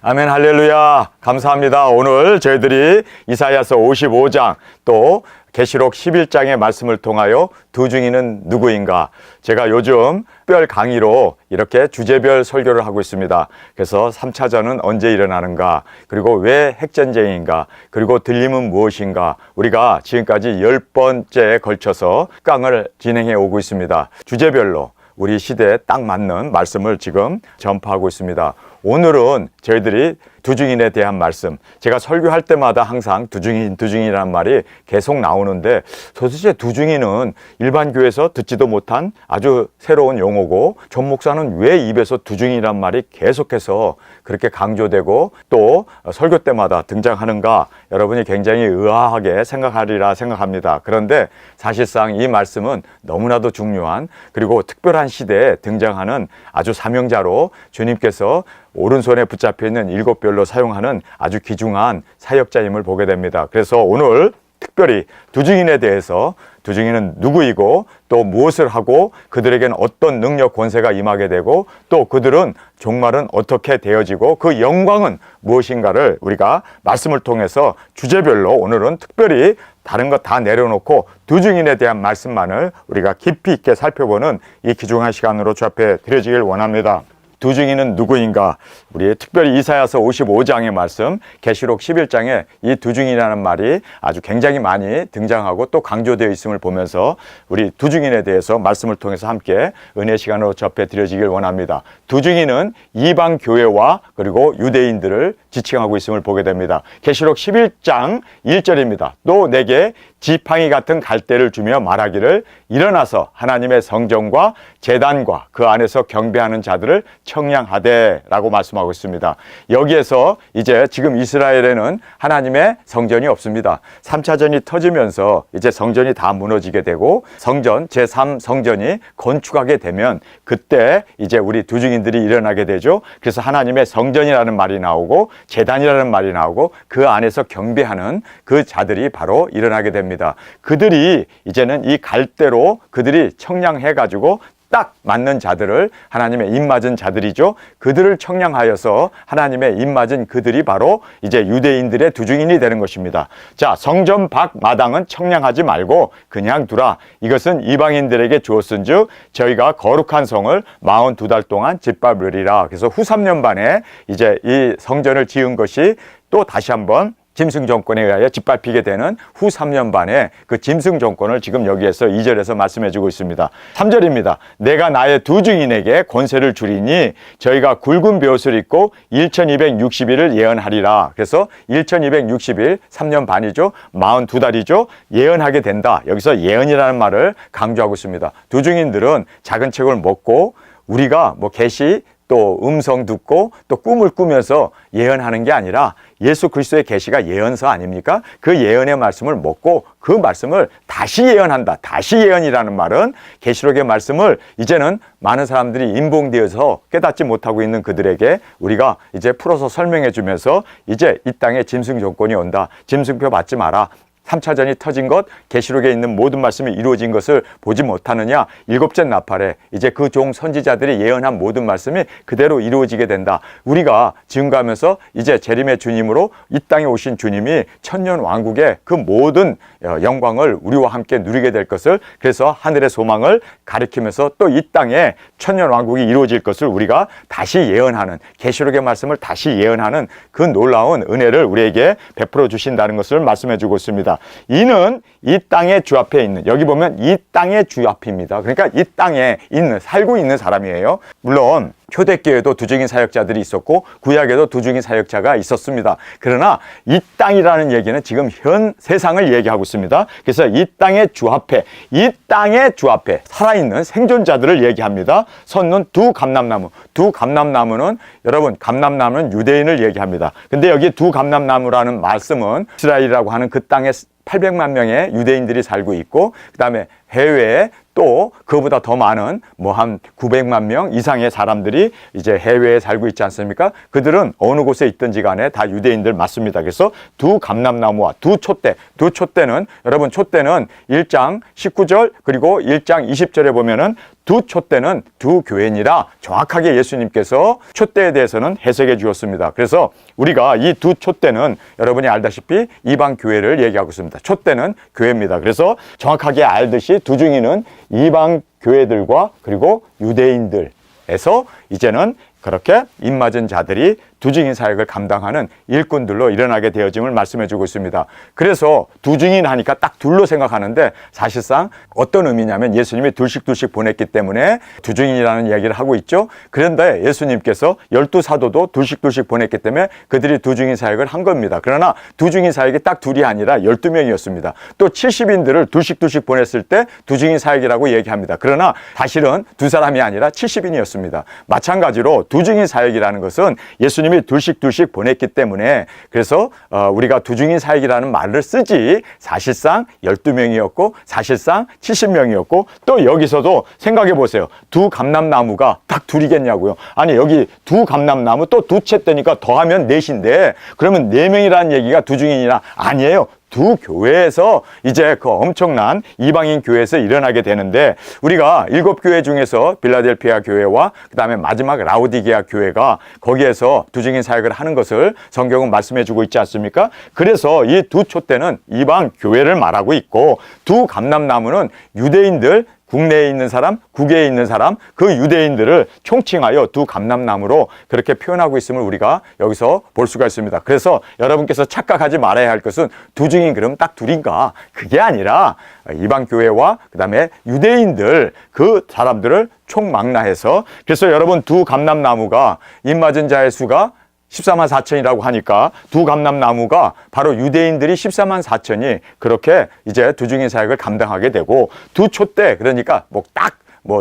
아멘, 할렐루야. 감사합니다. 오늘 저희들이 이사야서 55장 또 계시록 11장의 말씀을 통하여 두 증인은 누구인가? 제가 요즘 특별 강의로 이렇게 주제별 설교를 하고 있습니다. 그래서 3차전은 언제 일어나는가? 그리고 왜 핵전쟁인가? 그리고 들림은 무엇인가? 우리가 지금까지 10번째에 걸쳐서 강을 진행해 오고 있습니다. 주제별로 우리 시대에 딱 맞는 말씀을 지금 전파하고 있습니다. 오늘은 저희들이 두 증인에 대한 말씀, 제가 설교할 때마다 항상 두 증인이라는 말이 계속 나오는데 도대체 두 증인은 일반 교회에서 듣지도 못한 아주 새로운 용어고 전 목사는 왜 입에서 두 증인이라는 말이 계속해서 그렇게 강조되고 또 설교 때마다 등장하는가, 여러분이 굉장히 의아하게 생각하리라 생각합니다. 그런데 사실상 이 말씀은 너무나도 중요한, 그리고 특별한 시대에 등장하는 아주 사명자로 주님께서 오른손에 붙잡혀 있는 7별로 사용하는 아주 귀중한 사역자임을 보게 됩니다. 그래서 오늘 특별히 두 증인에 대해서, 두 증인은 누구이고 또 무엇을 하고 그들에게는 어떤 능력 권세가 임하게 되고 또 그들은 종말은 어떻게 되어지고 그 영광은 무엇인가를 우리가 말씀을 통해서 주제별로 오늘은 특별히 다른 것 다 내려놓고 두 증인에 대한 말씀만을 우리가 깊이 있게 살펴보는 이 귀중한 시간으로 주 앞에 드려지길 원합니다. 두 증인은 누구인가? 우리 특별히 이사야서 55장의 말씀, 계시록 11장에 이 두 증인이라는 말이 아주 굉장히 많이 등장하고 또 강조되어 있음을 보면서 우리 두 증인에 대해서 말씀을 통해서 함께 은혜 시간으로 접해 드려지길 원합니다. 두 증인은 이방 교회와 그리고 유대인들을 지칭하고 있음을 보게 됩니다. 계시록 11장 1절입니다. 또 내게 지팡이 같은 갈대를 주며 말하기를 일어나서 하나님의 성전과 제단과 그 안에서 경배하는 자들을 청량하되 라고 말씀하고 있습니다. 여기에서 이제 지금 이스라엘에는 하나님의 성전이 없습니다. 3차전이 터지면서 이제 성전이 다 무너지게 되고 성전, 제3성전이 건축하게 되면 그때 이제 우리 두 증인들이 일어나게 되죠. 그래서 하나님의 성전이라는 말이 나오고 제단이라는 말이 나오고 그 안에서 경배하는 그 자들이 바로 일어나게 됩니다. 그들이 이제는 이 갈대로 그들이 청량해가지고 딱 맞는 자들을, 하나님의 입맞은 자들이죠. 그들을 청량하여서 하나님의 입맞은 그들이 바로 이제 유대인들의 두 증인이 되는 것입니다. 자, 성전 밖 마당은 청량하지 말고 그냥 두라. 이것은 이방인들에게 주었은즉 저희가 거룩한 성을 42달 동안 짓밟으리라. 그래서 후 3년 반에 이제 이 성전을 지은 것이 또 다시 한번 짐승 정권에 의하여 짓밟히게 되는 후 3년 반에 그 짐승 정권을 지금 여기에서 2절에서 말씀해 주고 있습니다. 3절입니다. 내가 나의 두 증인에게 권세를 주리니 저희가 굵은 벼옷을 입고 1260일을 예언하리라. 그래서 1260일, 3년 반이죠. 42달이죠. 예언하게 된다. 여기서 예언이라는 말을 강조하고 있습니다. 두 증인들은 작은 책을 먹고 우리가 뭐 계시 또 음성 듣고 또 꿈을 꾸면서 예언하는 게 아니라 예수 그리스도의 계시가 예언서 아닙니까? 그 예언의 말씀을 먹고 그 말씀을 다시 예언한다. 다시 예언이라는 말은 계시록의 말씀을 이제는 많은 사람들이 인봉되어서 깨닫지 못하고 있는 그들에게 우리가 이제 풀어서 설명해 주면서 이제 이 땅에 짐승 정권이 온다. 짐승표 받지 마라. 3차전이 터진 것, 계시록에 있는 모든 말씀이 이루어진 것을 보지 못하느냐? 7째 나팔에 이제 그 종 선지자들이 예언한 모든 말씀이 그대로 이루어지게 된다. 우리가 증거하면서 이제 재림의 주님으로 이 땅에 오신 주님이 천년 왕국의 그 모든 영광을 우리와 함께 누리게 될 것을, 그래서 하늘의 소망을 가리키면서 또 이 땅에 천년 왕국이 이루어질 것을 우리가 다시 예언하는, 계시록의 말씀을 다시 예언하는 그 놀라운 은혜를 우리에게 베풀어 주신다는 것을 말씀해 주고 있습니다. 이는 이 땅의 주 앞에 있는, 여기 보면 이 땅의 주 앞입니다. 그러니까 이 땅에 있는, 살고 있는 사람이에요. 물론 초대교회도 두 증인 사역자들이 있었고 구약에도 두 증인 사역자가 있었습니다. 그러나 이 땅이라는 얘기는 지금 현 세상을 얘기하고 있습니다. 그래서 이 땅의 주 앞에, 이 땅의 주 앞에 살아있는 생존자들을 얘기합니다. 섰는 두 감람나무. 두 감람나무는, 여러분, 감람나무는 유대인을 얘기합니다. 근데 여기 두 감람나무라는 말씀은 이스라엘이라고 하는 그 땅의 800만 명의 유대인들이 살고 있고 그다음에 해외에 또 그보다 더 많은 뭐 한 900만 명 이상의 사람들이 이제 해외에 살고 있지 않습니까? 그들은 어느 곳에 있든지 간에 다 유대인들 맞습니다. 그래서 두 감람나무와 두 촛대는 여러분 촛대는 1장 19절 그리고 1장 20절에 보면은 두 촛대는 두 교회니라 정확하게 예수님께서 촛대에 대해서는 해석해 주었습니다. 그래서 우리가 이 두 촛대는 여러분이 알다시피 이방 교회를 얘기하고 있습니다. 촛대는 교회입니다. 그래서 정확하게 알듯이 두 중위는 이방 교회들과 그리고 유대인들에서 이제는 그렇게 입맞은 자들이 두증인 사역을 감당하는 일꾼들로 일어나게 되어짐을 말씀해 주고 있습니다. 그래서 두증인 하니까 딱 둘로 생각하는데 사실상 어떤 의미냐면 예수님이 둘씩 보냈기 때문에 두증인이라는 이야기를 하고 있죠. 그런데 예수님께서 12사도도 둘씩 보냈기 때문에 그들이 두증인 사역을 한 겁니다. 그러나 두증인 사역이 딱 둘이 아니라 12명이었습니다. 또 70인들을 둘씩 보냈을 때 두증인 사역이라고 얘기합니다. 그러나 사실은 두 사람이 아니라 70인이었습니다. 마찬가지로 두증인 사역이라는 것은 예수님이 둘씩 보냈기 때문에 그래서 우리가 두증인 사역이라는 말을 쓰지 사실상 12명이었고 사실상 70명이었고 또 여기서도 생각해 보세요. 두 감람나무가 딱 둘이겠냐고요. 아니 여기 두 감람나무 또 두 챗대니까 더하면 넷인데 그러면 4명이라는 얘기가 두증인이라 아니에요. 두 교회에서 이제 그 엄청난 이방인 교회에서 일어나게 되는데 우리가 7교회 중에서 빌라델피아 교회와 그 다음에 마지막 라우디게아 교회가 거기에서 두증인 사역을 하는 것을 성경은 말씀해 주고 있지 않습니까? 그래서 이 두 촛대는 이방 교회를 말하고 있고 두 감람나무는 유대인들 국내에 있는 사람, 국외에 있는 사람, 그 유대인들을 총칭하여 두 감람나무로 그렇게 표현하고 있음을 우리가 여기서 볼 수가 있습니다. 그래서 여러분께서 착각하지 말아야 할 것은 두증인 그럼 딱 둘인가? 그게 아니라 이방 교회와 그다음에 유대인들 그 사람들을 총망라해서 그래서 여러분 두 감람나무가 입맞은 자의 수가 14만 4천이라고 하니까 두 감람나무가 바로 유대인들이 14만 4천이 그렇게 이제 두증인 사역을 감당하게 되고 두 촛대 그러니까 뭐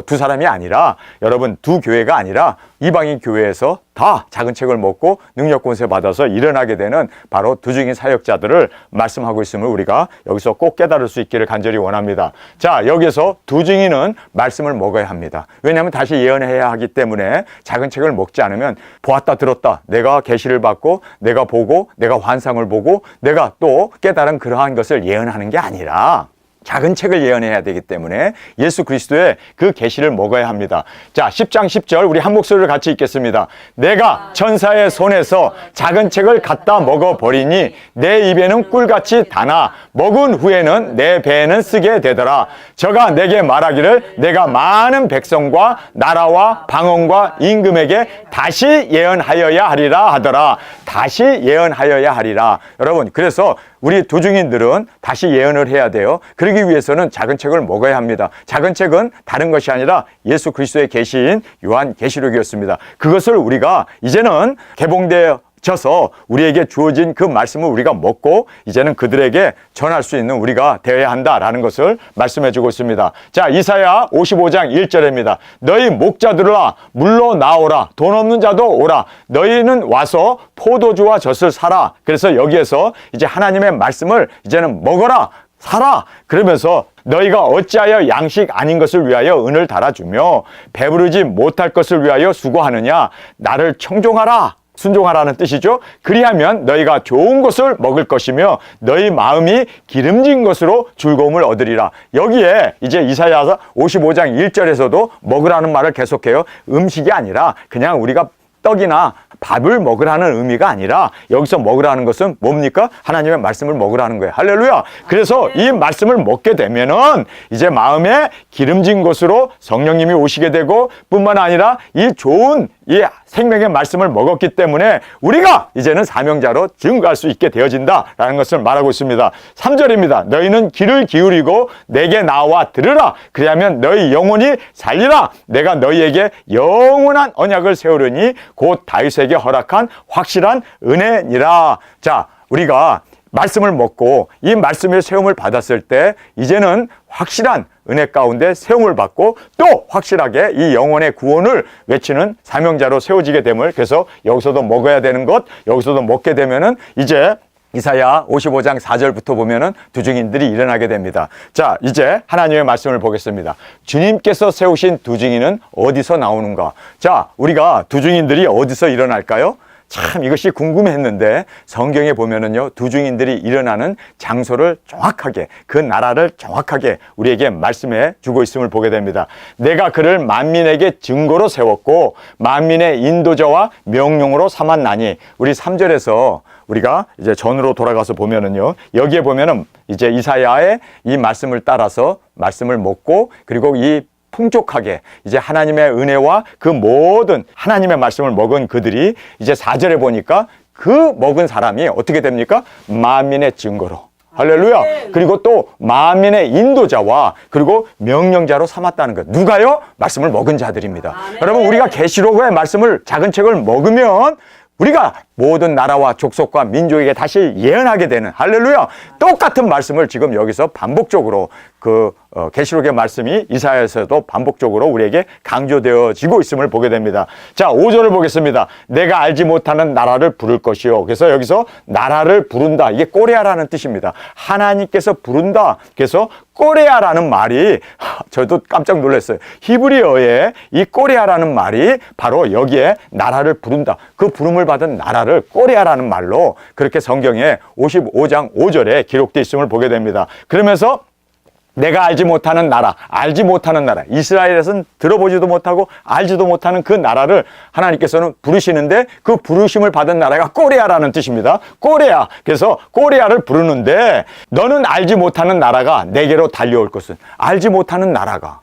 두 사람이 아니라 여러분 두 교회가 아니라 이방인 교회에서 다 작은 책을 먹고 능력 권세 받아서 일어나게 되는 바로 두증인 사역자들을 말씀하고 있음을 우리가 여기서 꼭 깨달을 수 있기를 간절히 원합니다. 자, 여기서 두증인은 말씀을 먹어야 합니다. 왜냐하면 다시 예언해야 하기 때문에 작은 책을 먹지 않으면 보았다 들었다 내가 계시를 받고 내가 보고 내가 환상을 보고 내가 또 깨달은 그러한 것을 예언하는 게 아니라 작은 책을 예언해야 되기 때문에 예수 그리스도의 그 계시를 먹어야 합니다. 자, 10장 10절 우리 한 목소리를 같이 읽겠습니다. 내가 천사의 손에서 작은 책을 갖다 먹어버리니 내 입에는 꿀같이 다나 먹은 후에는 내 배에는 쓰게 되더라. 저가 내게 말하기를 내가 많은 백성과 나라와 방언과 임금에게 다시 예언하여야 하리라 하더라. 다시 예언하여야 하리라. 여러분 그래서 우리 두증인들은 다시 예언을 해야 돼요. 그러기 위해서는 작은 책을 먹어야 합니다. 작은 책은 다른 것이 아니라 예수 그리스도의 계시인 요한 계시록이었습니다. 그것을 우리가 이제는 개봉되어서 우리에게 주어진 그 말씀을 우리가 먹고 이제는 그들에게 전할 수 있는 우리가 되어야 한다라는 것을 말씀해 주고 있습니다. 자, 이사야 55장 1절입니다. 너희 목자들아 물러나오라. 돈 없는 자도 오라. 너희는 와서 포도주와 젖을 사라. 그래서 여기에서 이제 하나님의 말씀을 이제는 먹어라. 사라. 그러면서 너희가 어찌하여 양식 아닌 것을 위하여 은을 달아주며 배부르지 못할 것을 위하여 수고하느냐. 나를 청종하라. 순종하라는 뜻이죠. 그리하면 너희가 좋은 것을 먹을 것이며 너희 마음이 기름진 것으로 즐거움을 얻으리라. 여기에 이제 이사야 55장 1절에서도 먹으라는 말을 계속해요. 음식이 아니라 그냥 우리가 떡이나 밥을 먹으라는 의미가 아니라 여기서 먹으라는 것은 뭡니까? 하나님의 말씀을 먹으라는 거예요. 할렐루야. 그래서 이 말씀을 먹게 되면은 이제 마음에 기름진 것으로 성령님이 오시게 되고 뿐만 아니라 이 좋은 이 생명의 말씀을 먹었기 때문에 우리가 이제는 사명자로 증거할 수 있게 되어진다라는 것을 말하고 있습니다. 3절입니다. 너희는 귀를 기울이고 내게 나와 들으라. 그리하면 너희 영혼이 살리라. 내가 너희에게 영원한 언약을 세우려니 곧 다윗에게 허락한 확실한 은혜니라. 자, 우리가 말씀을 먹고 이 말씀의 세움을 받았을 때 이제는 확실한 은혜 가운데 세움을 받고 또 확실하게 이 영혼의 구원을 외치는 사명자로 세워지게 됨을 그래서 여기서도 먹어야 되는 것, 여기서도 먹게 되면은 이제 이사야 55장 4절부터 보면은 두 증인들이 일어나게 됩니다. 자, 이제 하나님의 말씀을 보겠습니다. 주님께서 세우신 두 증인은 어디서 나오는가? 자, 우리가 두 증인들이 어디서 일어날까요? 참 이것이 궁금했는데 성경에 보면은요, 두 증인들이 일어나는 장소를 정확하게, 그 나라를 정확하게 우리에게 말씀해 주고 있음을 보게 됩니다. 내가 그를 만민에게 증거로 세웠고 만민의 인도자와 명령으로 삼았나니. 우리 3절에서 우리가 이제 전으로 돌아가서 보면은요, 여기에 보면은 이제 이사야의 이 말씀을 따라서 말씀을 먹고, 그리고 이 풍족하게 이제 하나님의 은혜와 그 모든 하나님의 말씀을 먹은 그들이 이제 4절에 보니까 그 먹은 사람이 어떻게 됩니까? 만민의 증거로. 할렐루야. 그리고 또 만민의 인도자와 그리고 명령자로 삼았다는 것. 누가요? 말씀을 먹은 자들입니다. 여러분, 우리가 계시록의 말씀을, 작은 책을 먹으면 우리가 모든 나라와 족속과 민족에게 다시 예언하게 되는, 할렐루야, 똑같은 말씀을 지금 여기서 반복적으로 계시록의 말씀이 이사야에서도 반복적으로 우리에게 강조되어지고 있음을 보게 됩니다. 자, 5절을 보겠습니다. 내가 알지 못하는 나라를 부를 것이요. 그래서 여기서 나라를 부른다, 이게 꼬레아라는 뜻입니다. 하나님께서 부른다. 그래서 꼬레아라는 말이, 저도 깜짝 놀랐어요. 히브리어에 이 꼬레아라는 말이 바로 여기에 나라를 부른다, 그 부름을 받은 나라를 꼬레아라는 말로 그렇게 성경에 55장 5절에 기록되어 있음을 보게 됩니다. 그러면서 내가 알지 못하는 나라, 알지 못하는 나라, 이스라엘에서는 들어보지도 못하고 알지도 못하는 그 나라를 하나님께서는 부르시는데, 그 부르심을 받은 나라가 꼬레아라는 뜻입니다. 꼬레아. 그래서 꼬레아를 부르는데, 너는 알지 못하는 나라가 내게로 달려올 것은, 알지 못하는 나라가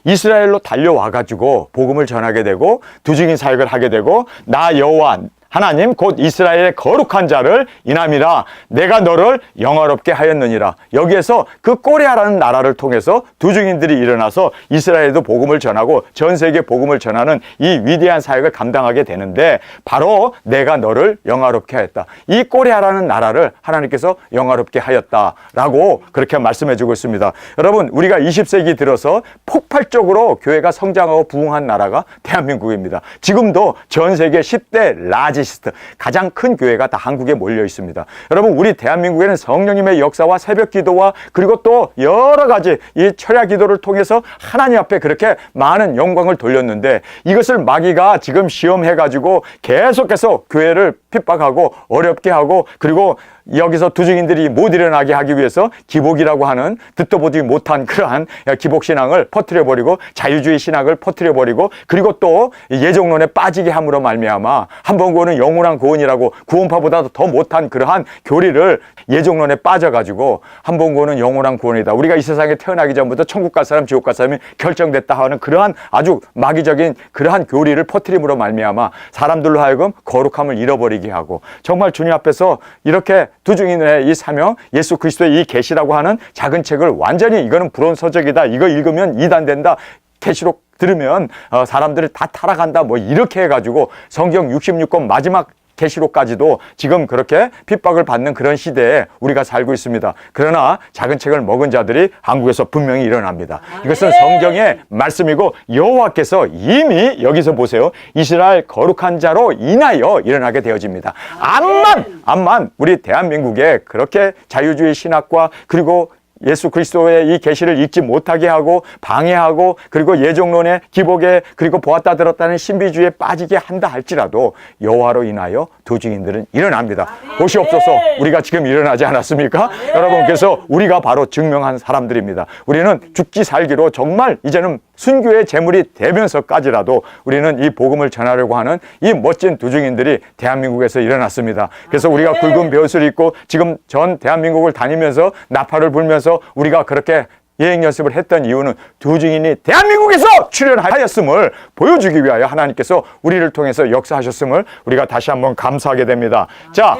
이스라엘로 달려와가지고 복음을 전하게 되고 두 증인 사역을 하게 되고, 나 여호와 하나님 곧 이스라엘의 거룩한 자를 인함이라 내가 너를 영화롭게 하였느니라. 여기에서 그 꼬레아라는 나라를 통해서 두 증인들이 일어나서 이스라엘에도 복음을 전하고 전 세계 복음을 전하는 이 위대한 사역을 감당하게 되는데, 바로 내가 너를 영화롭게 하였다. 이 꼬레아라는 나라를 하나님께서 영화롭게 하였다라고 그렇게 말씀해 주고 있습니다. 여러분, 우리가 20세기 들어서 폭발적으로 교회가 성장하고 부흥한 나라가 대한민국입니다. 지금도 전 세계 10대 라지 가장 큰 교회가 다 한국에 몰려 있습니다. 여러분, 우리 대한민국에는 성령님의 역사와 새벽 기도와 그리고 또 여러 가지 이 철야 기도를 통해서 하나님 앞에 그렇게 많은 영광을 돌렸는데, 이것을 마귀가 지금 시험해가지고 계속해서 교회를 핍박하고 어렵게 하고, 그리고 여기서 두 증인들이 못 일어나게 하기 위해서 기복이라고 하는 듣도 보지 못한 그러한 기복신앙을 퍼뜨려버리고 자유주의 신학을 퍼뜨려버리고, 그리고 또 예정론에 빠지게 함으로 말미암아 한번 구원은 영원한 구원이라고 구원파보다도 더 못한 그러한 교리를, 예정론에 빠져가지고 한번 구원은 영원한 구원이다, 우리가 이 세상에 태어나기 전부터 천국 갈 사람 지옥 갈 사람이 결정됐다 하는 그러한 아주 마귀적인 그러한 교리를 퍼뜨림으로 말미암아 사람들로 하여금 거룩함을 잃어버리게 하고, 정말 주님 앞에서 이렇게 두 증인의 이 사명, 예수 그리스도의 이 계시라고 하는 작은 책을 완전히 이거는 불온서적이다, 이거 읽으면 이단된다, 계시록 들으면 사람들이 다 타락한다, 뭐 이렇게 해가지고 성경 66권 마지막 계시록까지도 지금 그렇게 핍박을 받는 그런 시대에 우리가 살고 있습니다. 그러나 작은 책을 먹은 자들이 한국에서 분명히 일어납니다. 이것은 성경의 말씀이고 여호와께서 이미 여기서 보세요, 이스라엘 거룩한 자로 인하여 일어나게 되어집니다. 암만 우리 대한민국에 그렇게 자유주의 신학과 그리고 예수 그리스도의 이 계시를 읽지 못하게 하고 방해하고, 그리고 예정론에 기복에 그리고 보았다 들었다는 신비주의에 빠지게 한다 할지라도 여호와로 인하여 두 증인들은 일어납니다. 보시옵소서, 우리가 지금 일어나지 않았습니까? 여러분, 그래서 우리가 바로 증명한 사람들입니다. 우리는 죽기 살기로 정말 이제는 순교의 제물이 되면서까지라도 우리는 이 복음을 전하려고 하는 이 멋진 두 증인들이 대한민국에서 일어났습니다. 그래서 우리가 굵은 벼슬을 입고 지금 전 대한민국을 다니면서 나팔을 불면서 우리가 그렇게 예행 연습을 했던 이유는 두 증인이 대한민국에서 출현하였음을 보여주기 위하여 하나님께서 우리를 통해서 역사하셨음을 우리가 다시 한번 감사하게 됩니다. 자,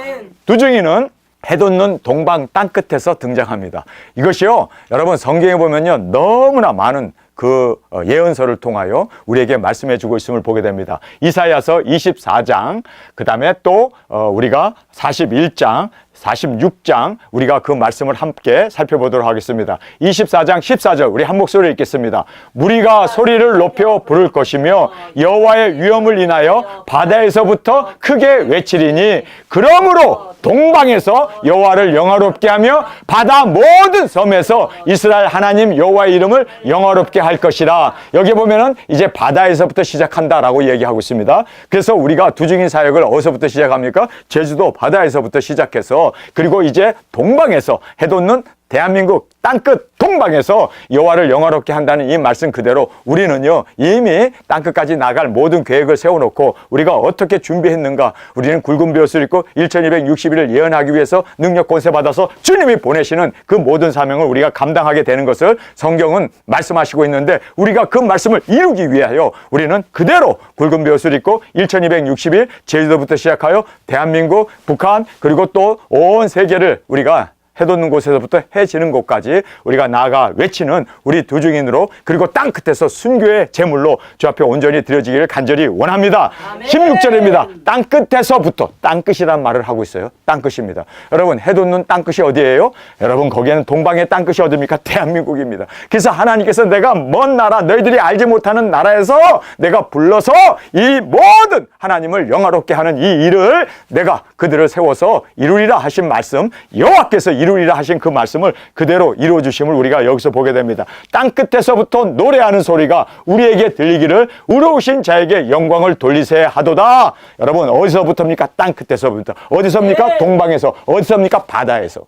두 증인은 해돋는 동방 땅끝에서 등장합니다. 이것이요, 여러분 성경에 보면요, 너무나 많은 그 예언서를 통하여 우리에게 말씀해 주고 있음을 보게 됩니다. 이사야서 24장, 그 다음에 또 우리가 41장, 46장 우리가 그 말씀을 함께 살펴보도록 하겠습니다. 24장 14절 우리 한 목소리로 읽겠습니다. 무리가 소리를 높여 부를 것이며 여호와의 위엄을 인하여 바다에서부터 크게 외치리니 그러므로 동방에서 여호와를 영화롭게 하며 바다 모든 섬에서 이스라엘 하나님 여호와의 이름을 영화롭게 할 것이라. 여기 보면은 이제 바다에서부터 시작한다라고 얘기하고 있습니다. 그래서 우리가 두중인 사역을 어디서부터 시작합니까? 제주도 바다에서부터 시작해서 그리고 이제 동방에서 해돋는 대한민국 땅끝 동방에서 여호와를 영화롭게 한다는 이 말씀 그대로 우리는요 이미 땅끝까지 나갈 모든 계획을 세워놓고 우리가 어떻게 준비했는가. 우리는 굵은 벼슬 입고 1260일을 예언하기 위해서 능력 권세 받아서 주님이 보내시는 그 모든 사명을 우리가 감당하게 되는 것을 성경은 말씀하시고 있는데, 우리가 그 말씀을 이루기 위하여 우리는 그대로 굵은 벼슬 입고 1260일 제주도부터 시작하여 대한민국, 북한, 그리고 또 온 세계를 우리가 해돋는 곳에서부터 해 지는 곳까지 우리가 나아가 외치는 우리 두중인으로, 그리고 땅 끝에서 순교의 제물로 주 앞에 온전히 드려지기를 간절히 원합니다. 아멘. 16절입니다. 땅 끝에서부터, 땅 끝이란 말을 하고 있어요. 땅 끝입니다. 여러분, 해돋는 땅 끝이 어디예요? 여러분, 거기에는 동방의 땅 끝이 어디입니까? 대한민국입니다. 그래서 하나님께서 내가 먼 나라, 너희들이 알지 못하는 나라에서 내가 불러서 이 모든 하나님을 영화롭게 하는 이 일을 내가 그들을 세워서 이루리라 하신 말씀, 여호와께서 이루리라 하신 그 말씀을 그대로 이루어 주심을 우리가 여기서 보게 됩니다. 땅 끝에서부터 노래하는 소리가 우리에게 들리기를 의로우신 자에게 영광을 돌리세 하도다. 여러분, 어디서부터입니까? 땅 끝에서부터. 어디서입니까? 네. 동방에서. 어디서입니까? 바다에서.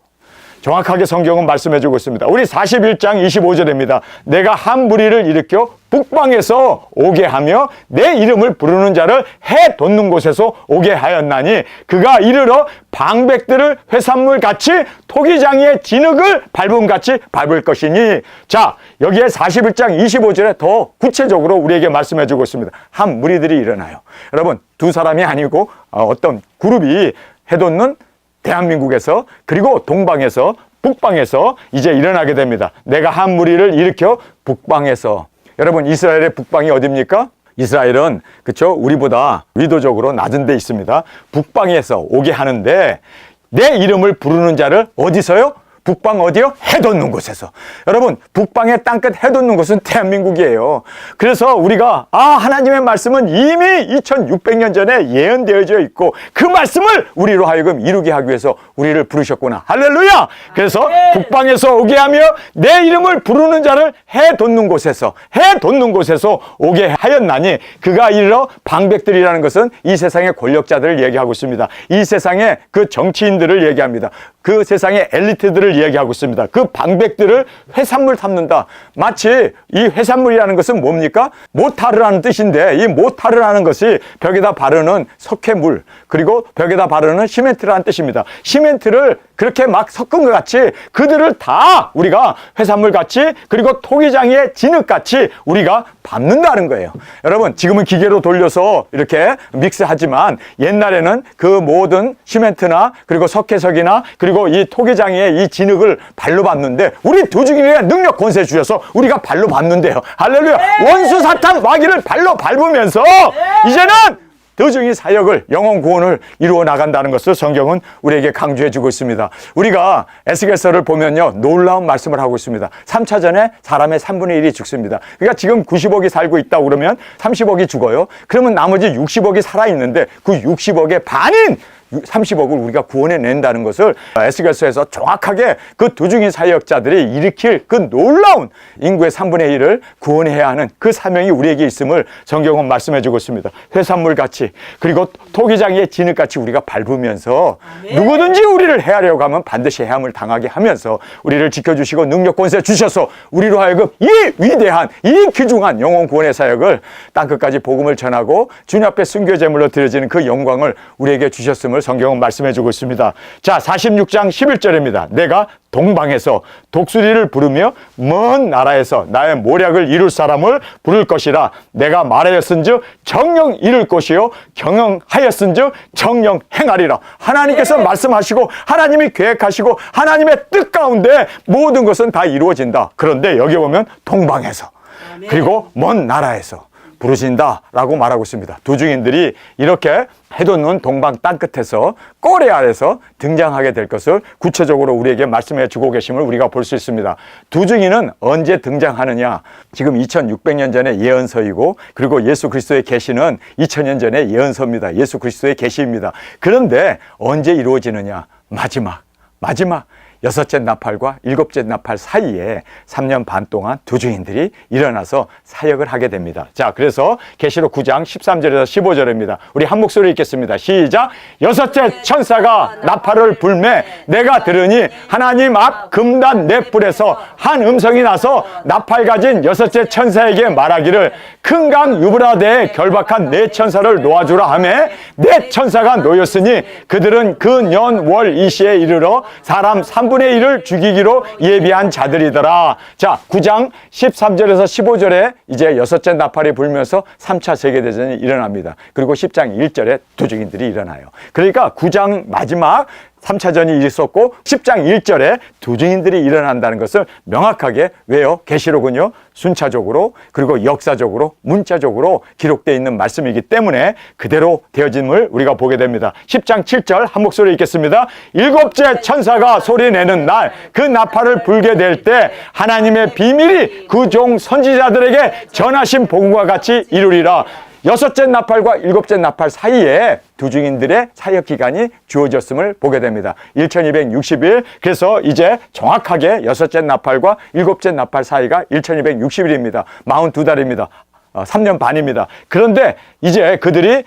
정확하게 성경은 말씀해 주고 있습니다. 우리 41장 25절입니다. 내가 한 무리를 일으켜 북방에서 오게 하며 내 이름을 부르는 자를 해 돋는 곳에서 오게 하였나니 그가 이르러 방백들을 회산물같이 토기장이의 진흙을 밟음같이 밟을 것이니. 자, 여기에 41장 25절에 더 구체적으로 우리에게 말씀해 주고 있습니다. 한 무리들이 일어나요. 여러분, 두 사람이 아니고 어떤 그룹이 해 돋는 대한민국에서, 그리고 동방에서, 북방에서 이제 일어나게 됩니다. 내가 한 무리를 일으켜 북방에서. 여러분, 이스라엘의 북방이 어디입니까? 이스라엘은, 그쵸, 우리보다 위도적으로 낮은 데 있습니다. 북방에서 오게 하는데 내 이름을 부르는 자를 어디서요? 북방 어디요? 해 돋는 곳에서. 여러분, 북방의 땅끝 해 돋는 곳은 대한민국이에요. 그래서 우리가 하나님의 말씀은 이미 2600년 전에 예언되어져 있고 그 말씀을 우리로 하여금 이루게 하기 위해서 우리를 부르셨구나. 할렐루야. 그래서 북방에서 오게 하며 내 이름을 부르는 자를 해 돋는 곳에서 오게 하였나니 그가 이르러 방백들이라는 것은 이 세상의 권력자들을 얘기하고 있습니다. 이 세상의 그 정치인들을 얘기합니다. 그 세상의 엘리트들을 얘기하고 있습니다. 그 방백들을 회산물 삼는다. 마치 이 회산물이라는 것은 뭡니까? 모타르라는 뜻인데, 이 모타르라는 것이 벽에다 바르는 석회물, 그리고 벽에다 바르는 시멘트라는 뜻입니다. 시멘트를 그렇게 막 섞은 것 같이 그들을 다 우리가 회산물 같이, 그리고 토기장의 진흙 같이 우리가 밟는다는 거예요. 여러분, 지금은 기계로 돌려서 이렇게 믹스하지만 옛날에는 그 모든 시멘트나 그리고 석회석이나 그리고 이 토기장의 이 진흙을 발로 밟는데, 우리 두중인에게 능력 권세 주셔서 우리가 발로 밟는데요. 할렐루야. 네. 원수 사탄 마귀를 발로 밟으면서 네. 이제는 두중인 사역을, 영혼 구원을 이루어 나간다는 것을 성경은 우리에게 강조해 주고 있습니다. 우리가 에스겔서를 보면요, 놀라운 말씀을 하고 있습니다. 3차전에 사람의 3분의 1이 죽습니다. 그러니까 지금 90억이 살고 있다고 그러면 30억이 죽어요. 그러면 나머지 60억이 살아있는데 그 60억의 반인 30억을 우리가 구원해낸다는 것을 에스겔서에서 정확하게 그 두중인 사역자들이 일으킬 그 놀라운 인구의 3분의 1을 구원해야 하는 그 사명이 우리에게 있음을 성경은 말씀해주고 있습니다. 회산물같이, 그리고 토기장의 진흙같이 우리가 밟으면서 누구든지 우리를 해하려고 하면 반드시 해함을 당하게 하면서 우리를 지켜주시고 능력 권세 주셔서 우리로 하여금 이 위대한, 이 귀중한 영혼 구원의 사역을 땅끝까지 복음을 전하고 주님 앞에 순교 제물로 드려지는 그 영광을 우리에게 주셨음을 성경은 말씀해 주고 있습니다. 자, 46장 11절입니다. 내가 동방에서 독수리를 부르며 먼 나라에서 나의 모략을 이룰 사람을 부를 것이라. 내가 말하였은즉 정령 이룰 것이요 경영하였은즉 정령 행하리라. 하나님께서 말씀하시고 하나님이 계획하시고 하나님의 뜻 가운데 모든 것은 다 이루어진다. 그런데 여기 보면 동방에서, 그리고 먼 나라에서, 부르신다라고 말하고 있습니다. 두 증인들이 이렇게 해돋는 동방 땅끝에서 꼬리 아래서 등장하게 될 것을 구체적으로 우리에게 말씀해 주고 계심을 우리가 볼 수 있습니다. 두 증인은 언제 등장하느냐? 지금 2600년 전의 예언서이고, 그리고 예수 그리스도의 계시는 2000년 전의 예언서입니다. 예수 그리스도의 계시입니다. 그런데 언제 이루어지느냐? 마지막 여섯째 나팔과 일곱째 나팔 사이에 3년 반 동안 두 증인들이 일어나서 사역을 하게 됩니다. 자, 그래서 계시록 9장 13절에서 15절입니다. 우리 한 목소리 읽겠습니다. 시작. 여섯째 천사가 나팔을 불매 내가 들으니 하나님 앞 금단 넷불에서 한 음성이 나서 나팔 가진 여섯째 천사에게 말하기를 큰 강 유브라데에 결박한 네 천사를 놓아주라 하며 네 천사가 놓였으니 그들은 그 년 월 이시에 이르러 사람 3분의 1을 죽이기로 예비한 자들이더라. 자, 9장 13절에서 15절에 이제 여섯째 나팔이 불면서 3차 세계대전이 일어납니다. 그리고 10장 1절에 두 증인들이 일어나요. 그러니까 9장 마지막 3차전이 있었고 10장 1절에 두 증인들이 일어난다는 것을 명확하게 왜요? 계시록은요 순차적으로 그리고 역사적으로 문자적으로 기록되어 있는 말씀이기 때문에 그대로 되어짐을 우리가 보게 됩니다. 10장 7절 한 목소리 읽겠습니다. 일곱째 천사가 소리내는 날 그 나팔을 불게 될 때 하나님의 비밀이 그 종 선지자들에게 전하신 복음과 같이 이루리라. 여섯째 나팔과 일곱째 나팔 사이에 두 증인들의 사역 기간이 주어졌음을 보게 됩니다. 1260일. 그래서 이제 정확하게 여섯째 나팔과 일곱째 나팔 사이가 1260일입니다. 42달입니다. 3년 반입니다. 그런데 이제 그들이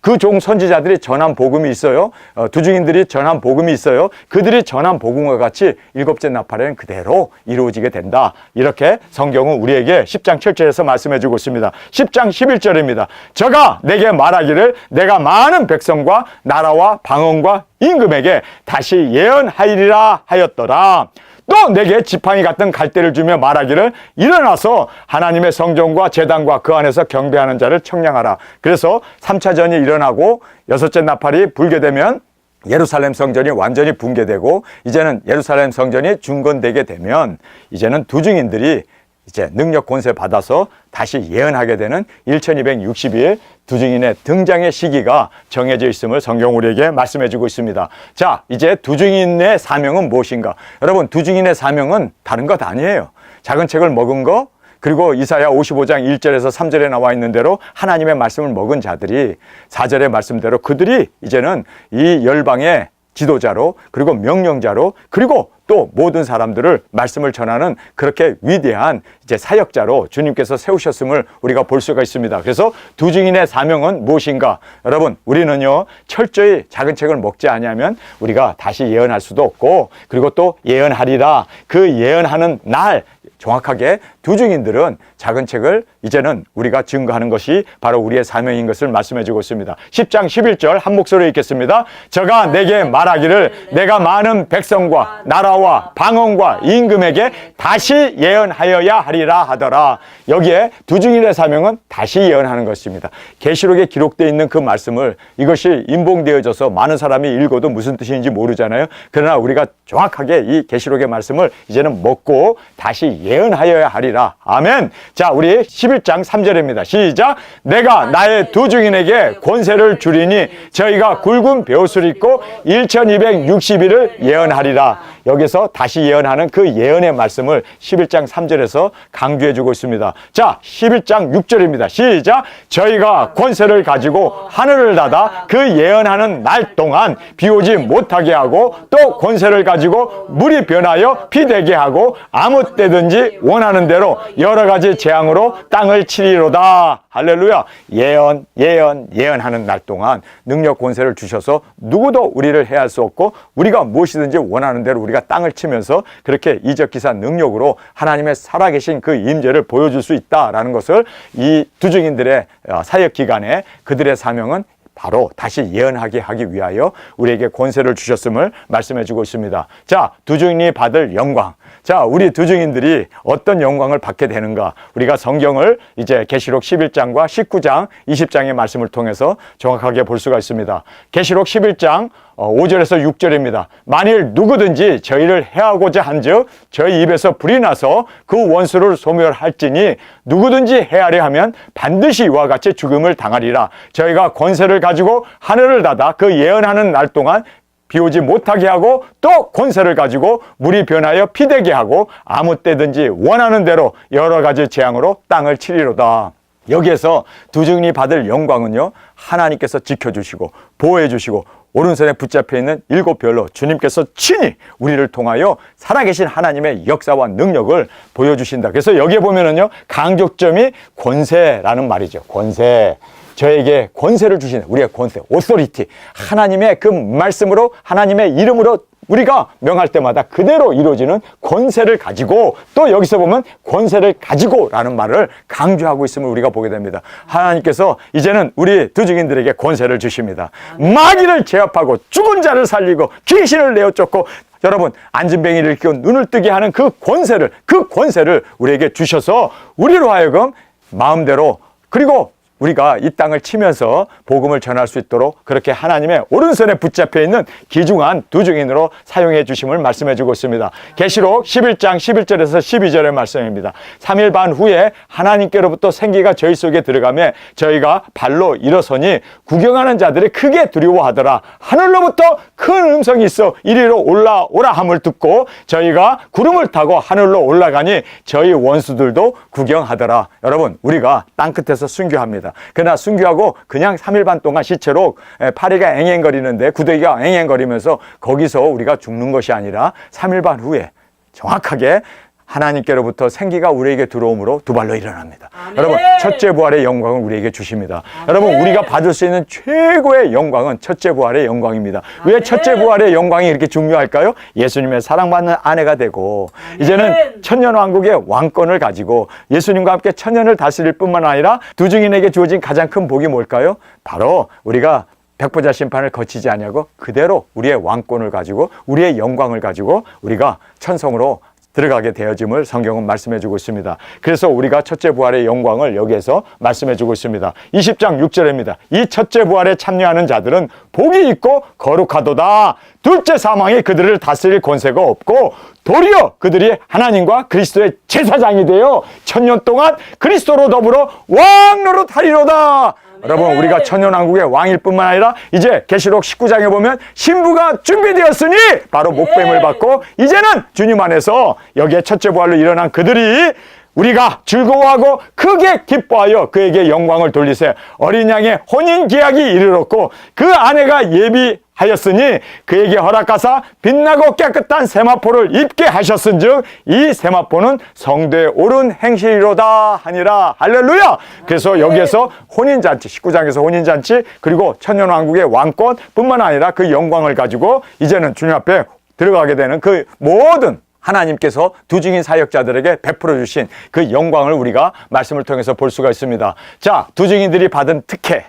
그 종 선지자들이 전한 복음이 있어요. 두 증인들이 전한 복음이 있어요. 그들이 전한 복음과 같이 일곱째 나팔에는 그대로 이루어지게 된다. 이렇게 성경은 우리에게 10장 7절에서 말씀해 주고 있습니다. 10장 11절입니다. 저가 내게 말하기를 내가 많은 백성과 나라와 방언과 임금에게 다시 예언하리라 하였더라. 또 내게 지팡이 같은 갈대를 주며 말하기를 일어나서 하나님의 성전과 제단과 그 안에서 경배하는 자를 청량하라. 그래서 3차전이 일어나고 여섯째 나팔이 불게 되면 예루살렘 성전이 완전히 붕괴되고 이제는 예루살렘 성전이 중건되게 되면 이제는 두 증인들이 이제 능력 권세 받아서 다시 예언하게 되는 1260일 두 증인의 등장의 시기가 정해져 있음을 성경 우리에게 말씀해 주고 있습니다. 자, 이제 두 증인의 사명은 무엇인가? 여러분, 두 증인의 사명은 다른 것 아니에요. 작은 책을 먹은 거, 그리고 이사야 55장 1절에서 3절에 나와 있는 대로 하나님의 말씀을 먹은 자들이 4절의 말씀대로 그들이 이제는 이 열방의 지도자로 그리고 명령자로 그리고 또 모든 사람들을 말씀을 전하는 그렇게 위대한 이제 사역자로 주님께서 세우셨음을 우리가 볼 수가 있습니다. 그래서 두 증인의 사명은 무엇인가? 여러분, 우리는요 철저히 작은 책을 먹지 아니하면 우리가 다시 예언할 수도 없고 그리고 또 예언하리라 그 예언하는 날 정확하게 두 증인들은 작은 책을 이제는 우리가 증거하는 것이 바로 우리의 사명인 것을 말씀해 주고 있습니다. 10장 11절 한 목소리 읽겠습니다. 저가 내게 말하기를 내가 많은 백성과 나라와 방언과 임금에게 다시 예언하여야 하리라 하더라. 여기에 두 증인의 사명은 다시 예언하는 것입니다. 계시록에 기록되어 있는 그 말씀을 이것이 인봉되어져서 많은 사람이 읽어도 무슨 뜻인지 모르잖아요. 그러나 우리가 정확하게 이 계시록의 말씀을 이제는 먹고 다시 예언하여야 하리라. 아멘. 자, 우리 11장 3절입니다. 시작. 내가 나의 두 증인에게 권세를 주리니 저희가 굵은 베옷을 입고 1260일을 예언하리라. 여기서 다시 예언하는 그 예언의 말씀을 11장 3절에서 강조해 주고 있습니다. 자, 11장 6절입니다. 시작. 저희가 권세를 가지고 하늘을 닫아 그 예언하는 날 동안 비 오지 못하게 하고 또 권세를 가지고 물이 변하여 피 되게 하고 아무 때든지 원하는 대로 여러 가지 재앙으로 땅을 치리로다. 할렐루야. 예언하는 날 동안 능력 권세를 주셔서 누구도 우리를 해할 수 없고 우리가 무엇이든지 원하는 대로 우리가 땅을 치면서 그렇게 이적기사 능력으로 하나님의 살아계신 그 임재를 보여줄 수 있다라는 것을 이 두 증인들의 사역 기간에 그들의 사명은 바로 다시 예언하게 하기 위하여 우리에게 권세를 주셨음을 말씀해 주고 있습니다. 자, 두 증인이 받을 영광. 자, 우리 두 증인들이 어떤 영광을 받게 되는가? 우리가 성경을 이제 계시록 11장과 19장, 20장의 말씀을 통해서 정확하게 볼 수가 있습니다. 계시록 11장 5절에서 6절입니다. 만일 누구든지 저희를 해하고자 한즉 저희 입에서 불이 나서 그 원수를 소멸할지니 누구든지 해하려 하면 반드시 이와 같이 죽음을 당하리라. 저희가 권세를 가지고 하늘을 닫아 그 예언하는 날 동안 비 오지 못하게 하고 또 권세를 가지고 물이 변하여 피되게 하고 아무 때든지 원하는 대로 여러 가지 재앙으로 땅을 치리로다. 여기에서 두 증인이 받을 영광은요, 하나님께서 지켜주시고 보호해주시고 오른손에 붙잡혀 있는 일곱 별로 주님께서 친히 우리를 통하여 살아계신 하나님의 역사와 능력을 보여주신다. 그래서 여기에 보면은요, 강조점이 권세라는 말이죠. 권세. 저에게 권세를 주시는 우리의 권세, 오소리티. 하나님의 그 말씀으로, 하나님의 이름으로 우리가 명할 때마다 그대로 이루어지는 권세를 가지고, 또 여기서 보면 권세를 가지고 라는 말을 강조하고 있음을 우리가 보게 됩니다. 하나님께서 이제는 우리 두 증인들에게 권세를 주십니다. 마귀를 제압하고 죽은 자를 살리고 귀신을 내어 쫓고, 여러분, 안진뱅이를 일으키고 눈을 뜨게 하는 그 권세를 우리에게 주셔서 우리로 하여금 마음대로, 그리고 우리가 이 땅을 치면서 복음을 전할 수 있도록 그렇게 하나님의 오른손에 붙잡혀 있는 귀중한 두 증인으로 사용해 주심을 말씀해 주고 있습니다. 계시록 11장 11절에서 12절의 말씀입니다. 3일 반 후에 하나님께로부터 생기가 저희 속에 들어가며 저희가 발로 일어서니 구경하는 자들이 크게 두려워하더라. 하늘로부터 큰 음성이 있어 이리로 올라오라 함을 듣고 저희가 구름을 타고 하늘로 올라가니 저희 원수들도 구경하더라. 여러분, 우리가 땅끝에서 순교합니다. 그러나 순교하고 그냥 3일 반 동안 시체로 파리가 앵앵거리는데 구더기가 앵앵거리면서 거기서 우리가 죽는 것이 아니라 3일 반 후에 정확하게 하나님께로부터 생기가 우리에게 들어오므로 두 발로 일어납니다. 아멘. 여러분, 첫째 부활의 영광을 우리에게 주십니다. 아멘. 여러분, 우리가 받을 수 있는 최고의 영광은 첫째 부활의 영광입니다. 아멘. 왜 첫째 부활의 영광이 이렇게 중요할까요? 예수님의 사랑받는 아내가 되고, 아멘. 이제는 천년왕국의 왕권을 가지고 예수님과 함께 천년을 다스릴 뿐만 아니라 두 증인에게 주어진 가장 큰 복이 뭘까요? 바로 우리가 백보자 심판을 거치지 아니하고 그대로 우리의 왕권을 가지고 우리의 영광을 가지고 우리가 천성으로 들어가게 되어짐을 성경은 말씀해 주고 있습니다. 그래서 우리가 첫째 부활의 영광을 여기에서 말씀해 주고 있습니다. 20장 6절입니다. 이 첫째 부활에 참여하는 자들은 복이 있고 거룩하도다. 둘째 사망이 그들을 다스릴 권세가 없고 도리어 그들이 하나님과 그리스도의 제사장이 되어 천년 동안 그리스도로 더불어 왕노릇하리로다. 여러분, 우리가 천년왕국의 왕일 뿐만 아니라 이제 계시록 19장에 보면 신부가 준비되었으니 바로 목뱀을 받고 이제는 주님 안에서 여기에 첫째 부활로 일어난 그들이 우리가 즐거워하고 크게 기뻐하여 그에게 영광을 돌리세. 어린 양의 혼인 계약이 이르렀고 그 아내가 예비하였으니 그에게 허락하사 빛나고 깨끗한 세마포를 입게 하셨은즉 이 세마포는 성도의 옳은 행실이로다 하니라. 할렐루야. 그래서 여기에서 혼인잔치, 19장에서 혼인잔치, 그리고 천년왕국의 왕권 뿐만 아니라 그 영광을 가지고 이제는 주님 앞에 들어가게 되는 그 모든 하나님께서 두 증인 사역자들에게 베풀어 주신 그 영광을 우리가 말씀을 통해서 볼 수가 있습니다. 자, 두 증인들이 받은 특혜.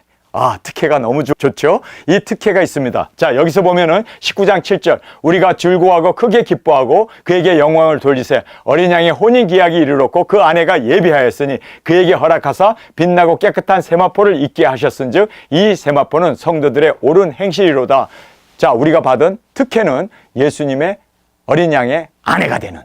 특혜가 너무 좋죠? 이 특혜가 있습니다. 자, 여기서 보면은 19장 7절. 우리가 즐거워하고 크게 기뻐하고 그에게 영광을 돌리세. 어린 양의 혼인 기약이 이르렀고 그 아내가 예비하였으니 그에게 허락하사 빛나고 깨끗한 세마포를 입게 하셨은즉 이 세마포는 성도들의 옳은 행실이로다. 자, 우리가 받은 특혜는 예수님의 어린 양의 아내가 되는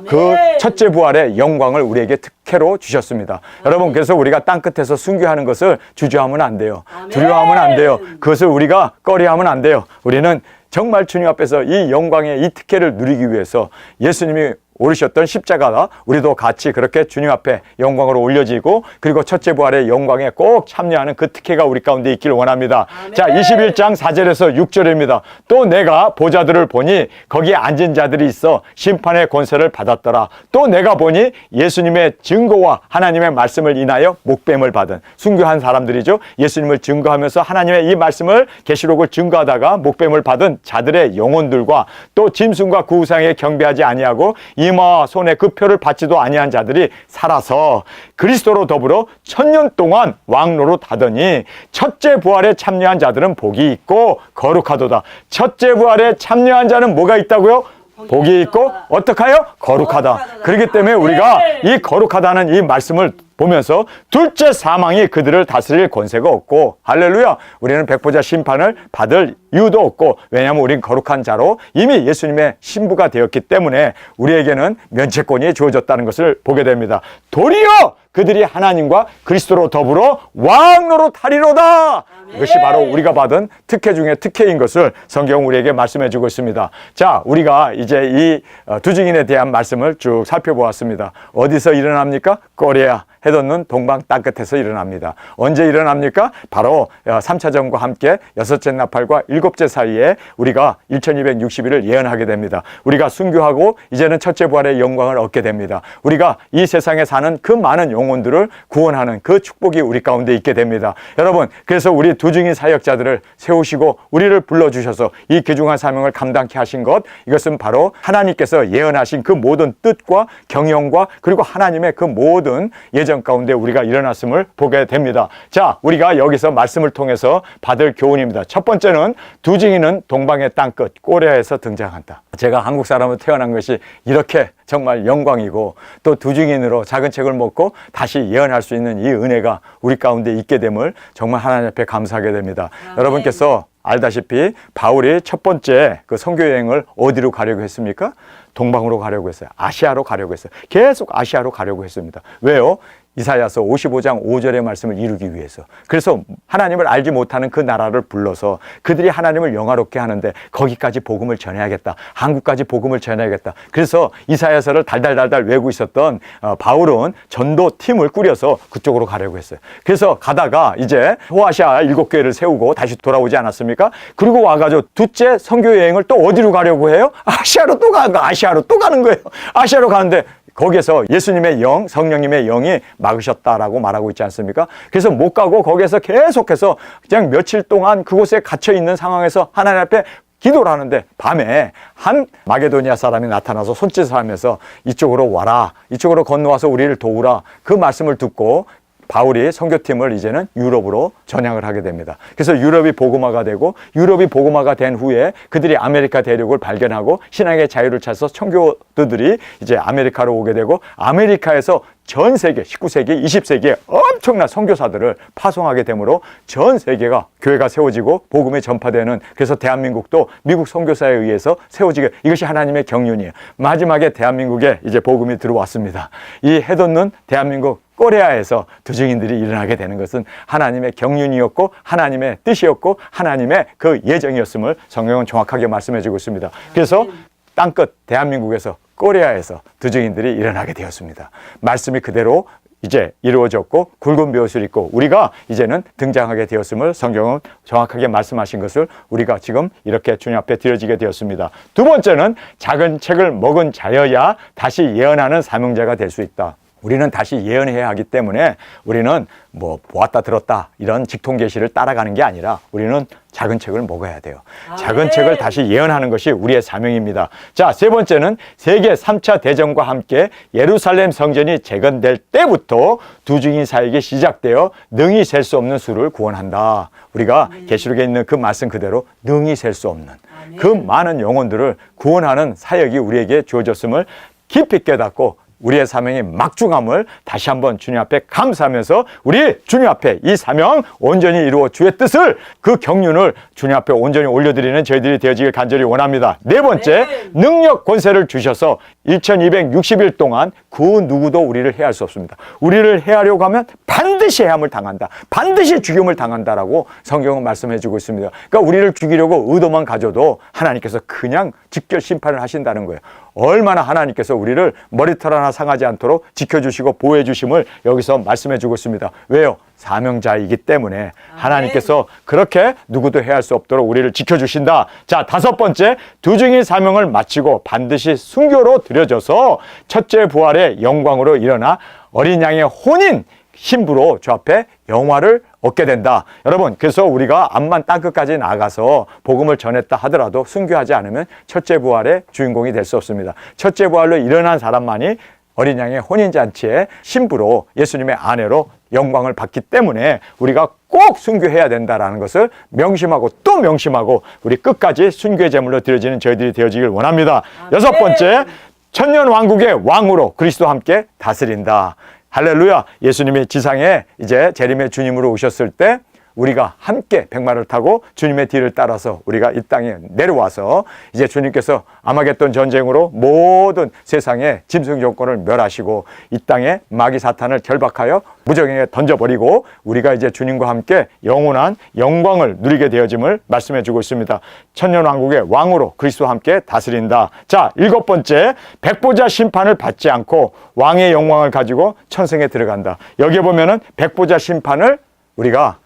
그 첫째 부활의 영광을 우리에게 특혜로 주셨습니다. 여러분, 그래서 우리가 땅끝에서 순교하는 것을 주저하면 안 돼요. 두려워하면 안 돼요. 그것을 우리가 꺼려하면 안 돼요. 우리는 정말 주님 앞에서 이 영광의 이 특혜를 누리기 위해서 예수님이 오르셨던 십자가가 우리도 같이 그렇게 주님 앞에 영광으로 올려지고 그리고 첫째 부활의 영광에 꼭 참여하는 그 특혜가 우리 가운데 있기를 원합니다. 아멘. 자, 21장 4절에서 6절입니다. 또 내가 보좌들을 보니 거기에 앉은 자들이 있어 심판의 권세를 받았더라. 또 내가 보니 예수님의 증거와 하나님의 말씀을 인하여 목뱀을 받은 순교한 사람들이죠. 예수님을 증거하면서 하나님의 이 말씀을 계시록을 증거하다가 목뱀을 받은 자들의 영혼들과 또 짐승과 그 우상에 경배하지 아니하고 이마 손에 그 표를 받지도 아니한 자들이 살아서 그리스도로 더불어 천년 동안 왕노릇 하더니 첫째 부활에 참여한 자들은 복이 있고 거룩하도다. 첫째 부활에 참여한 자는 뭐가 있다고요? 복이 있고 어떡하여? 거룩하다. 그렇기 때문에 우리가 이 거룩하다는 이 말씀을 보면서 둘째 사망이 그들을 다스릴 권세가 없고 할렐루야, 우리는 백보자 심판을 받을 이유도 없고, 왜냐하면 우린 거룩한 자로 이미 예수님의 신부가 되었기 때문에 우리에게는 면죄권이 주어졌다는 것을 보게 됩니다. 도리어 그들이 하나님과 그리스도로 더불어 왕노릇 하리로다. 이것이 바로 우리가 받은 특혜 중에 특혜인 것을 성경은 우리에게 말씀해 주고 있습니다. 자, 우리가 이제 이 두 증인에 대한 말씀을 쭉 살펴보았습니다. 어디서 일어납니까? 꼬레아 해돋는 동방 땅끝에서 일어납니다. 언제 일어납니까? 바로 3차 전과 함께 6째 나팔과 7째 사이에 우리가 1260일을 예언하게 됩니다. 우리가 순교하고 이제는 첫째 부활의 영광을 얻게 됩니다. 우리가 이 세상에 사는 그 많은 영혼들을 구원하는 그 축복이 우리 가운데 있게 됩니다. 여러분, 그래서 우리 두 증인 사역자들을 세우시고 우리를 불러주셔서 이 귀중한 사명을 감당케 하신 것, 이것은 바로 하나님께서 예언하신 그 모든 뜻과 경영과 그리고 하나님의 그 모든 예정 가운데 우리가 일어났음을 보게 됩니다. 자, 우리가 여기서 말씀을 통해서 받을 교훈입니다. 첫 번째는 두 증인은 동방의 땅끝 꼬레아에서 등장한다. 제가 한국 사람으로 태어난 것이 이렇게 정말 영광이고, 또 두 증인으로 작은 책을 먹고 다시 예언할 수 있는 이 은혜가 우리 가운데 있게 됨을 정말 하나님 앞에 감사하게 됩니다. 여러분께서 알다시피 바울이 첫 번째 그 선교 여행을 어디로 가려고 했습니까? 동방으로 가려고 했어요. 아시아로 가려고 했어요. 계속 아시아로 가려고 했습니다. 왜요? 이사야서 55장 5절의 말씀을 이루기 위해서. 그래서 하나님을 알지 못하는 그 나라를 불러서 그들이 하나님을 영화롭게 하는데 거기까지 복음을 전해야겠다. 한국까지 복음을 전해야겠다. 그래서 이사야서를 달달달달 외우고 있었던 바울은 전도팀을 꾸려서 그쪽으로 가려고 했어요. 그래서 가다가 이제 소아시아 7교회를 세우고 다시 돌아오지 않았습니까? 그리고 와가지고 둘째 선교 여행을 또 어디로 가려고 해요? 아시아로 또 가는 거예요. 아시아로 가는데 거기에서 예수님의 영, 성령님의 영이 막으셨다라고 말하고 있지 않습니까? 그래서 못 가고 거기에서 계속해서 그냥 며칠 동안 그곳에 갇혀 있는 상황에서 하나님 앞에 기도를 하는데 밤에 한 마게도니아 사람이 나타나서 손짓을 하면서 이쪽으로 와라, 이쪽으로 건너와서 우리를 도우라, 그 말씀을 듣고 바울이 선교팀을 이제는 유럽으로 전향을 하게 됩니다. 그래서 유럽이 복음화가 되고, 유럽이 복음화가 된 후에 그들이 아메리카 대륙을 발견하고 신앙의 자유를 찾아서 청교도들이 이제 아메리카로 오게 되고, 아메리카에서 전 세계 19세기, 20세기에 엄청난 선교사들을 파송하게 되므로 전 세계가 교회가 세워지고 복음이 전파되는, 그래서 대한민국도 미국 선교사에 의해서 세워지게, 이것이 하나님의 경륜이에요. 마지막에 대한민국에 이제 복음이 들어왔습니다. 이 해돋는 대한민국 꼬레아에서 두 증인들이 일어나게 되는 것은 하나님의 경륜이었고 하나님의 뜻이었고 하나님의 그 예정이었음을 성경은 정확하게 말씀해 주고 있습니다. 그래서 땅끝 대한민국에서 꼬레아에서 두 증인들이 일어나게 되었습니다. 말씀이 그대로 이제 이루어졌고 굵은 벼슬을 입고 우리가 이제는 등장하게 되었음을 성경은 정확하게 말씀하신 것을 우리가 지금 이렇게 주님 앞에 드려지게 되었습니다. 두 번째는 작은 책을 먹은 자여야 다시 예언하는 사명자가 될 수 있다. 우리는 다시 예언해야 하기 때문에 우리는 뭐 보았다 들었다 이런 직통계시를 따라가는 게 아니라 우리는 작은 책을 먹어야 돼요. 작은 책을 다시 예언하는 것이 우리의 사명입니다. 자, 세 번째는 세계 3차 대전과 함께 예루살렘 성전이 재건될 때부터 두 증인 사역이 시작되어 능히 셀 수 없는 수를 구원한다. 우리가 계시록에 있는 그 말씀 그대로 능히 셀 수 없는 그 많은 영혼들을 구원하는 사역이 우리에게 주어졌음을 깊이 깨닫고 우리의 사명의 막중함을 다시 한번 주님 앞에 감사하면서 우리 주님 앞에 이 사명 온전히 이루어 주의 뜻을, 그 경륜을 주님 앞에 온전히 올려드리는 저희들이 되어지길 간절히 원합니다. 네 번째, 능력 권세를 주셔서 1260일 동안 그 누구도 우리를 해할 수 없습니다. 우리를 해하려고 하면 반드시 해함을 당한다, 반드시 죽임을 당한다라고 성경은 말씀해 주고 있습니다. 그러니까 우리를 죽이려고 의도만 가져도 하나님께서 그냥 직결 심판을 하신다는 거예요. 얼마나 하나님께서 우리를 머리털 하나 상하지 않도록 지켜주시고 보호해 주심을 여기서 말씀해 주고 있습니다. 왜요? 사명자이기 때문에 하나님께서 그렇게 누구도 해할 수 없도록 우리를 지켜주신다. 자, 다섯 번째, 두 증인 사명을 마치고 반드시 순교로 들여져서 첫째 부활의 영광으로 일어나 어린 양의 혼인 신부로 주 앞에 영화를 얻게 된다. 여러분, 그래서 우리가 암만 땅끝까지 나가서 복음을 전했다 하더라도 순교하지 않으면 첫째 부활의 주인공이 될 수 없습니다. 첫째 부활로 일어난 사람만이 어린 양의 혼인잔치의 신부로 예수님의 아내로 영광을 받기 때문에 우리가 꼭 순교해야 된다라는 것을 명심하고 또 명심하고 우리 끝까지 순교의 제물로 드려지는 저희들이 되어지길 원합니다. 여섯 번째, 천년 왕국의 왕으로 그리스도와 함께 다스린다. 할렐루야. 예수님이 지상에 이제 재림의 주님으로 오셨을 때 우리가 함께 백마를 타고 주님의 뒤를 따라서 우리가 이 땅에 내려와서 이제 주님께서 아마겟돈 전쟁으로 모든 세상의 짐승 조건을 멸하시고 이 땅에 마귀 사탄을 결박하여 무정에게 던져버리고 우리가 이제 주님과 함께 영원한 영광을 누리게 되어짐을 말씀해 주고 있습니다. 천년왕국의 왕으로 그리스도와 함께 다스린다. 자, 7번째, 백보자 심판을 받지 않고 왕의 영광을 가지고 천성에 들어간다. 여기에 보면은 백보자 심판을 우리가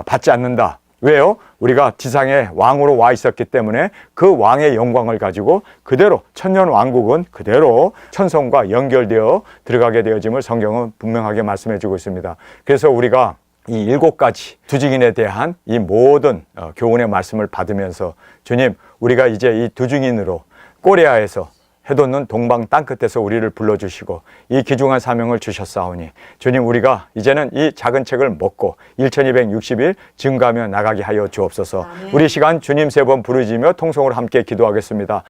받지 않는다. 왜요? 우리가 지상에 왕으로 와 있었기 때문에 그 왕의 영광을 가지고 그대로 천년왕국은 그대로 천성과 연결되어 들어가게 되어짐을 성경은 분명하게 말씀해 주고 있습니다. 그래서 우리가 이 7가지 두증인에 대한 이 모든 교훈의 말씀을 받으면서 주님, 우리가 이제 이 두증인으로 꼬레아에서 해돋는 동방 땅끝에서 우리를 불러주시고 이 귀중한 사명을 주셨사오니 주님, 우리가 이제는 이 작은 책을 먹고 1260일 증가하며 나가게 하여 주옵소서. 아멘. 우리 시간 주님 3번 부르짖으며 통성으로 함께 기도하겠습니다.